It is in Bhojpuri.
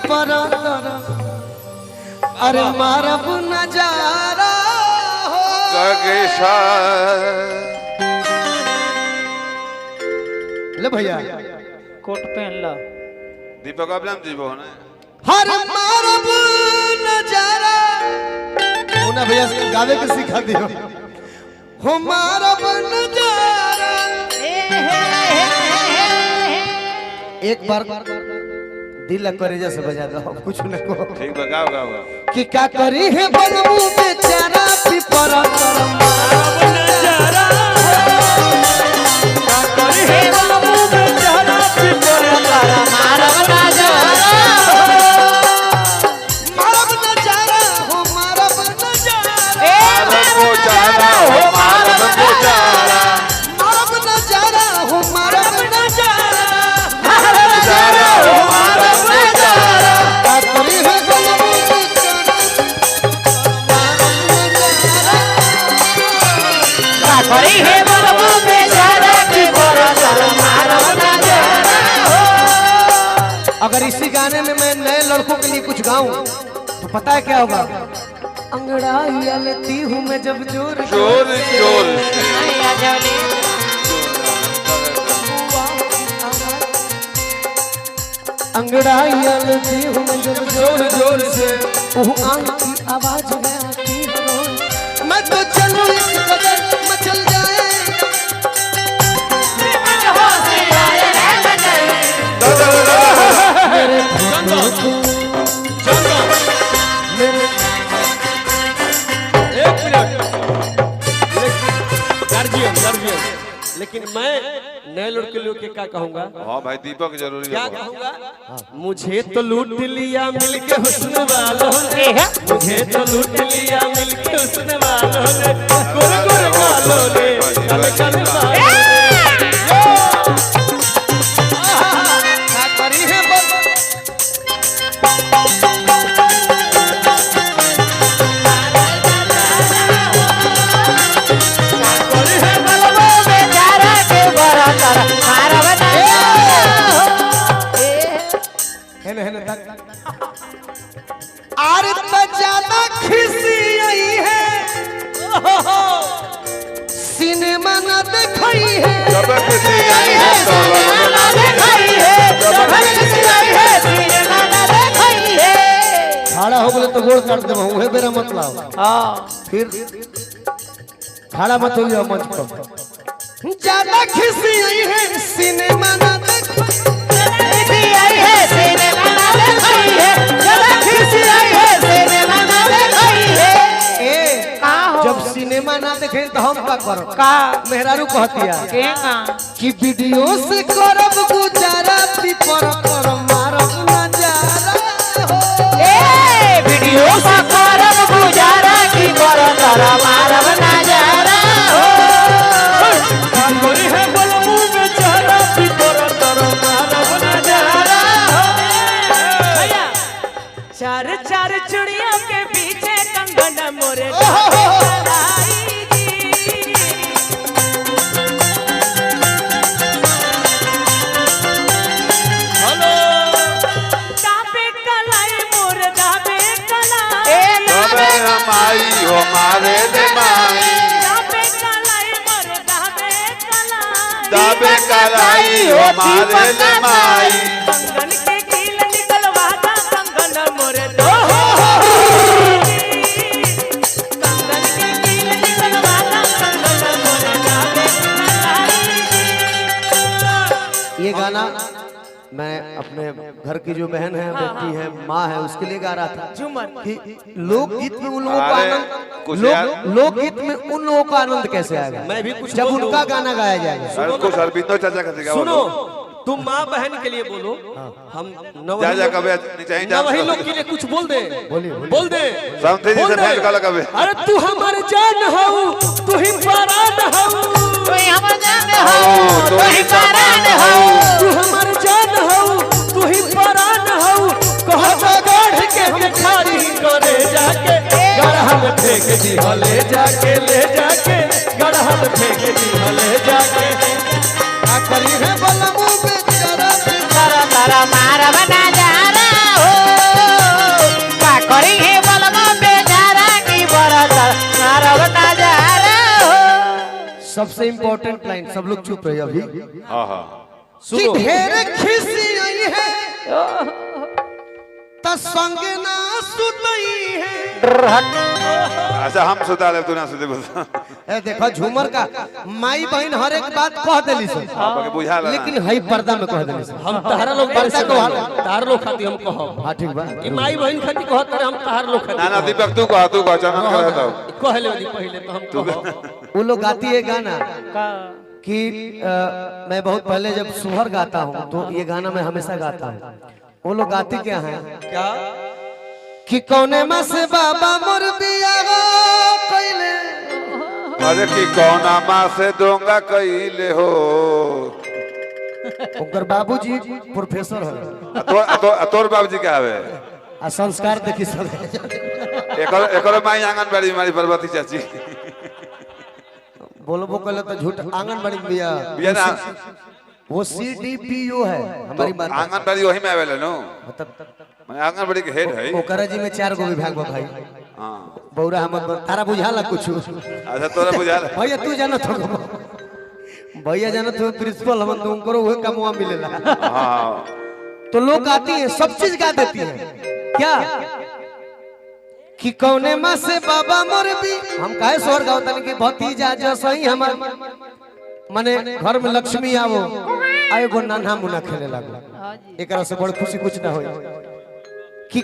पिपरा अरे मारब नजारा हो गगेशा ले भैया कोट पहन ला दीपक आप जान दीपक ने हर मारब नजारा उन्हें भैया गावे के सिखा दियो हो मारब नजारा एक बार दिल करे जैसे बजा दो कुछ न को ठीक बगाओ गाओ कि क्या करी है बनमू बेचारा पिपरा मारब नजारा क्या करी है बनमू बेचारा पिपरा मारब नजारा मारब नजारा हो मारब नजारा को जाना हो मारब को जाना मारब नजारा हो मारब नजारा जाना हो मारब नजारा क्या करी है बनमू बेचारा करी है बलबू बेचारा की बरसर मारब नजारा अगर इसी गाने में मैं नए लड़कों के लिए कुछ गाऊं तो पता है क्या होगा अंगड़ाइया लेती हूँ मैं जब जोर जोर जोर अंगड़ाइया लेती हूँ मैं जब जोर जोर से आंख की आवाज में आती है मैं तो चलूं इस कदर मचल जाए मेरे लेकिन मैं नए लड़के लोग के क्या कहूँगा हाँ भाई दीपक जरूरी क्या है कहूँगा मुझे तो लूट लिया मिलके हुस्न वालों ने मुझे तो लूट लिया मिलके हुस्न वालों ने गोरे गोरे गालों ने काले काले बालों ने क्या करी है बस करी है बलबू बेचारा की बरसर मारब नजारा आर तो ज्यादा खिसी आई है सिनेमा न देखई है जब किसी आई है सिनेमा देखई है जब किसी आई है सिनेमा देखई है खड़ा हो बोले तो गोड़ काट देबो उहे बेरा मत लाओ हां फिर खड़ा मत होइयो मंच पर ज्यादा खिसी आई है सिनेमा न देखई किसी आई है सिनेमा देखई है जब किसी आई है सिनेमा देखई है ए का हो जब सिनेमा ना देखे तो हम का करो का मेहरारू कहतिया केगा कि वीडियो से करब गुजारा पिपर कर मारब नजारा हो ए वीडियो सा करब गुजारा की बरसर मारब नजारा हो गोरी है बलबू बेचारा पिपरा मारब नजारा भैया चार चार चुड़ियों के पीछे कंगन मोरे हेलो दाबे कलाई मोर दाबे कलाई तबे हमारी हो मारे दे माई दाबे कलाई मोर दाबे कलाई दाबे कलाई हो मारे दे माई कंगन के कील निकलवा दा कंगन मोरे दो कंगन के कील निकलवा दा कंगन मोरे दाबे कलाई ये गाना मैं अपने घर की जो बहन है बेटी है माँ है उसके लिए गा रहा था झूमर कि लोकगीत में उन लोगों का अरे, आनंद कुछ यार- लोकगीत में उन लोगों का आनंद कैसे आएगा मैं भी कुछ जब बोलूं। उनका गाना गाया जाएगा सर को सरबिंदो चाचा का सिखा सुनो तुम माँ बहन के लिए बोलो हम जा जा कबे नीचे ही जा वही लोग के लिए कुछ बोल दे बोल दे समझे बोल जैसे दे। फैल का लगावे अरे तू हमार जान हऊ तू ही परान हऊ तू हमर जान हो तू ही परान हो तू हमार जान हऊ तू ही परान हऊ कहता गाढ़ के हम खारी करे जाके गढ़ा में फेंक दी ले जाके गढ़ा में फेंक दी ले जाके करी है बलमू बेचारा तारा मारब नजारा हो सबसे इम्पोर्टेंट लाइन, सब लोग चुप रहे अभी। हाँ हाँ कि सुनो ढेर खिसी आई है त संग ना सुतई है। अच्छा हम सुता ले तू ना सुते बता ए देखो झूमर का माई बहन हर एक बात कह देली सर, बाकी बुझा ला लेकिन हई पर्दा में कह देली सर। हम तहरा लोग पर्दा बरसा को तहरा लोग खाती हम कहब हाँ ठीक बा। कि माई बहन खाती कहत रहे हम तहरा लोग ना ना खाती दीपक तू कह चमन करे तो कहले वाली पहले तो हम कहब वो लोग गाती है गाना का कि मैं बहुत पहले जब सुहर गाता हूँ तो ये गाना मैं हमेशा गाता हूँ। वो लोग गाती क्या है क्या कि कौने माँ से बाबा मोर बिया कइले, अरे की कौना माँ से दोंगा कइले हो ओकर बाबूजी प्रोफेसर है तोर बाबूजी क्या हवे आ संस्कार देखी सब। एकर माई आंगनबाड़ी मारी पर्वती चाची बोलबो कहले तो झूठ। आंगनबाड़ी में बिया बिया ना वो CDPO है हमारी बात। आंगनबाड़ी वही में आवेला नो मतलब मैं आंगनबाड़ी के हेड है ओकरा जी में 4 गो विभाग बा भाई। हाँ बौरा हमर तारा बुझाला कुछ अच्छा तोरा बुझा ला भैया तू जानत हो, भैया जानत हो प्रिंसिपल हम तुम करो वह कमवा मिलेला। हाँ तो लोग आती है सब चीज गा देती है क्या कि कौने माँ से बाबा मोर भी। हम काहे स्वर गावतन कि भतीजा जो सही हमर माने घर में लक्ष्मी आवो आ एगो नन्हा मुन्ना खेले लागो, एकरा से बड़ खुशी कुछ ना होई कि